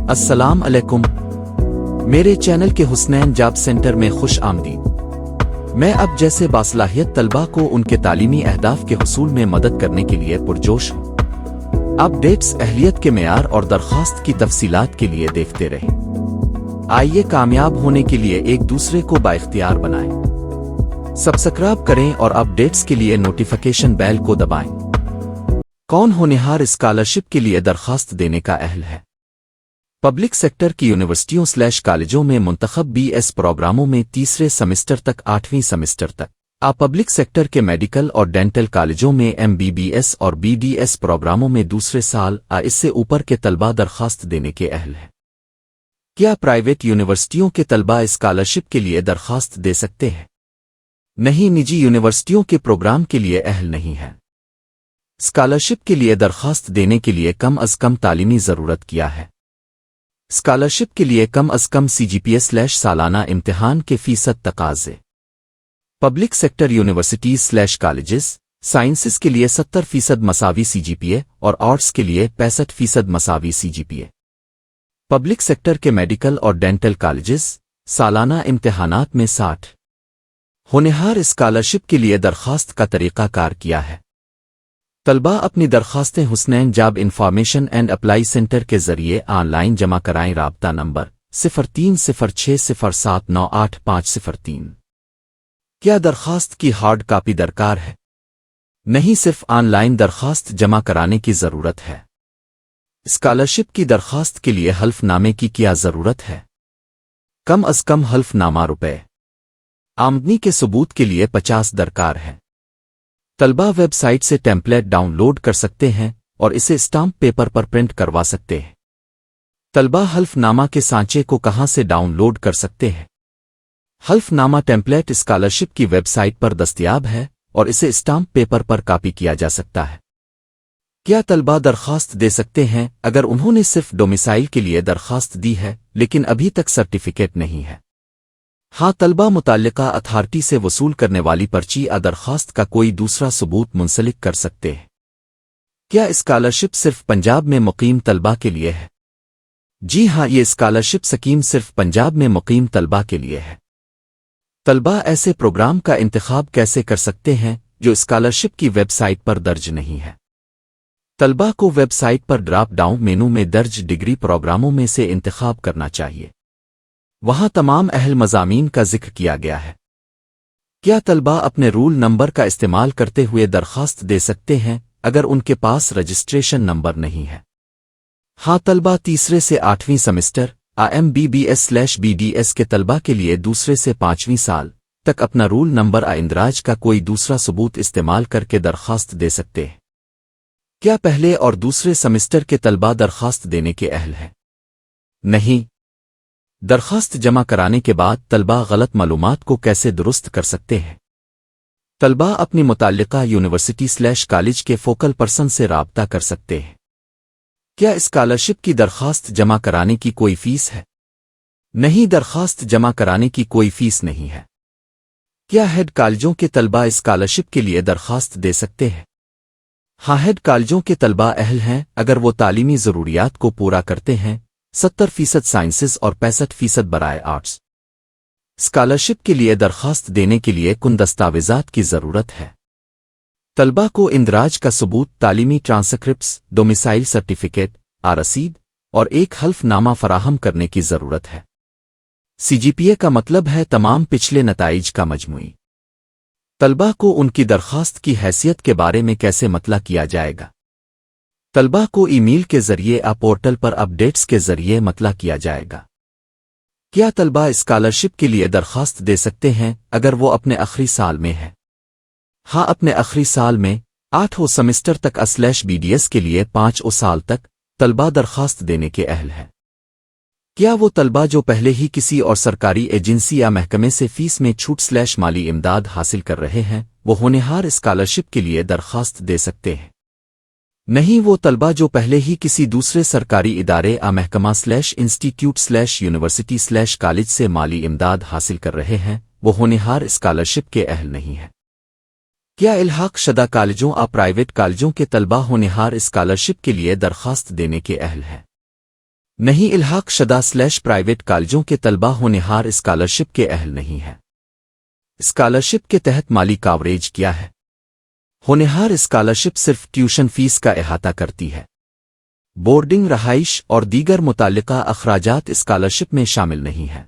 السلام علیکم، میرے چینل کے حسنین جاب سینٹر میں خوش آمدید۔ میں اب جیسے باصلاحیت طلباء کو ان کے تعلیمی اہداف کے حصول میں مدد کرنے کے لیے پرجوش ہوں۔ اپ ڈیٹس، اہلیت کے معیار اور درخواست کی تفصیلات کے لیے دیکھتے رہیں۔ آئیے کامیاب ہونے کے لیے ایک دوسرے کو بااختیار بنائیں۔ سبسکرائب کریں اور اپ ڈیٹس کے لیے نوٹیفیکیشن بیل کو دبائیں۔ کون ہونہار اسکالرشپ کے لیے درخواست دینے کا اہل ہے؟ پبلک سیکٹر کی یونیورسٹیوں کالجوں میں منتخب بی ایس پروگراموں میں تیسرے سمسٹر تک 8ویں سمسٹر تک، پبلک سیکٹر کے میڈیکل اور ڈینٹل کالجوں میں MBBS اور BDS پروگراموں میں دوسرے سال اس سے اوپر کے طلباء درخواست دینے کے اہل ہیں۔ کیا پرائیویٹ یونیورسٹیوں کے طلباء اسکالرشپ کے لیے درخواست دے سکتے ہیں؟ نہیں، نجی یونیورسٹیوں کے پروگرام کے لیے اہل نہیں ہے۔ اسکالرشپ کے لیے درخواست دینے کے لیے کم از کم تعلیمی ضرورت کیا ہے؟ اسکالرشپ کے لیے کم از کم CGPA/ سالانہ امتحان کے فیصد تقاضے۔ Public sector universities/ colleges, sciences کے لیے 70% مساوی CGPA اور آرٹس کے لیے 65% مساوی CGPA۔ پبلک سیکٹر کے میڈیکل اور ڈینٹل کالجز، سالانہ امتحانات میں 60 ہونہار اسکالرشپ کے لیے درخواست کا طریقہ کار کیا ہے؟ طلباء اپنی درخواستیں Hasnain job information and apply centre کے ذریعے آن لائن جمع کرائیں۔ رابطہ نمبر 030607988503۔ کیا درخواست کی ہارڈ کاپی درکار ہے؟ نہیں، صرف آن لائن درخواست جمع کرانے کی ضرورت ہے۔ اسکالرشپ کی درخواست کے لیے حلف نامے کی کیا ضرورت ہے؟ کم از کم حلف نامہ روپے۔ آمدنی کے ثبوت کے لیے 50 درکار ہے۔ طلباء ویب سائٹ سے ٹیمپلیٹ ڈاؤن لوڈ کر سکتے ہیں اور اسے اسٹامپ پیپر پر پرنٹ کروا سکتے ہیں۔ طلباء حلف نامہ کے سانچے کو کہاں سے ڈاؤن لوڈ کر سکتے ہیں؟ حلف نامہ ٹیمپلیٹ اسکالرشپ کی ویب سائٹ پر دستیاب ہے اور اسے اسٹامپ پیپر پر کاپی کیا جا سکتا ہے۔ کیا طلباء درخواست دے سکتے ہیں اگر انہوں نے صرف ڈومیسائل کے لیے درخواست دی ہے لیکن ابھی تک سرٹیفکیٹ نہیں ہے؟ ہاں، طلباء متعلقہ اتھارٹی سے وصول کرنے والی پرچی درخواست کا کوئی دوسرا ثبوت منسلک کر سکتے ہیں۔ کیا اسکالرشپ صرف پنجاب میں مقیم طلباء کے لیے ہے؟ جی ہاں، یہ اسکالرشپ سکیم صرف پنجاب میں مقیم طلباء کے لیے ہے۔ طلباء ایسے پروگرام کا انتخاب کیسے کر سکتے ہیں جو اسکالرشپ کی ویب سائٹ پر درج نہیں ہے؟ طلباء کو ویب سائٹ پر ڈراپ ڈاؤن مینو میں درج ڈگری پروگراموں میں سے انتخاب کرنا چاہیے۔ وہاں تمام اہل مضامین کا ذکر کیا گیا ہے۔ کیا طلباء اپنے رول نمبر کا استعمال کرتے ہوئے درخواست دے سکتے ہیں اگر ان کے پاس رجسٹریشن نمبر نہیں ہے؟ ہاں، طلباء تیسرے سے 8ویں سمسٹر MBBS/BDS کے طلباء کے لیے دوسرے سے 5ویں سال تک اپنا رول نمبر اندراج کا کوئی دوسرا ثبوت استعمال کر کے درخواست دے سکتے ہیں۔ کیا پہلے اور دوسرے سمسٹر کے طلباء درخواست دینے کے اہل ہیں؟ نہیں۔ درخواست جمع کرانے کے بعد طلباء غلط معلومات کو کیسے درست کر سکتے ہیں؟ طلباء اپنی متعلقہ یونیورسٹی/کالج کے فوکل پرسن سے رابطہ کر سکتے ہیں۔ کیا اسکالرشپ کی درخواست جمع کرانے کی کوئی فیس ہے؟ نہیں، درخواست جمع کرانے کی کوئی فیس نہیں ہے۔ کیا ہیڈ کالجوں کے طلباء اسکالرشپ کے لیے درخواست دے سکتے ہیں؟ ہاں، ہیڈ کالجوں کے طلباء اہل ہیں اگر وہ تعلیمی ضروریات کو پورا کرتے ہیں، 70% سائنسز اور 65% برائے آرٹس۔ اسکالرشپ کے لیے درخواست دینے کے لیے کن دستاویزات کی ضرورت ہے؟ طلباء کو اندراج کا ثبوت، تعلیمی ٹرانسکرپٹس، ڈومیسائل سرٹیفکیٹ، رسید اور ایک حلف نامہ فراہم کرنے کی ضرورت ہے۔ CGPA کا مطلب ہے تمام پچھلے نتائج کا مجموعی۔ طلباء کو ان کی درخواست کی حیثیت کے بارے میں کیسے مطلع کیا جائے گا؟ طلباء کو ای میل کے ذریعے پورٹل پر اپ ڈیٹس کے ذریعے مطلع کیا جائے گا۔ کیا طلباء اسکالرشپ کے لیے درخواست دے سکتے ہیں اگر وہ اپنے آخری سال میں ہے؟ ہاں، اپنے آخری سال میں 8واں سمسٹر تک BDS کے لیے 5 سال تک طلباء درخواست دینے کے اہل ہیں۔ کیا وہ طلباء جو پہلے ہی کسی اور سرکاری ایجنسی یا محکمے سے فیس میں چھوٹ/ مالی امداد حاصل کر رہے ہیں وہ ہونہار اسکالرشپ کے لیے درخواست دے سکتے ہیں؟ نہیں، وہ طلباء جو پہلے ہی کسی دوسرے سرکاری ادارے محکمہ/انسٹیٹیوٹ/یونیورسٹی/کالج سے مالی امداد حاصل کر رہے ہیں وہ ہونہار اسکالرشپ کے اہل نہیں ہیں۔ کیا الحاق شدہ کالجوں پرائیویٹ کالجوں کے طلباء ہونہار اسکالرشپ کے لیے درخواست دینے کے اہل ہیں؟ نہیں الحاق شدہ / پرائیویٹ کالجوں کے طلبہ ہونہار اسکالرشپ کے اہل نہیں ہے۔ اسکالرشپ کے تحت مالی کاوریج کیا ہے؟ ہونہار اسکالرشپ صرف ٹیوشن فیس کا احاطہ کرتی ہے۔ بورڈنگ، رہائش اور دیگر متعلقہ اخراجات اسکالرشپ میں شامل نہیں ہیں۔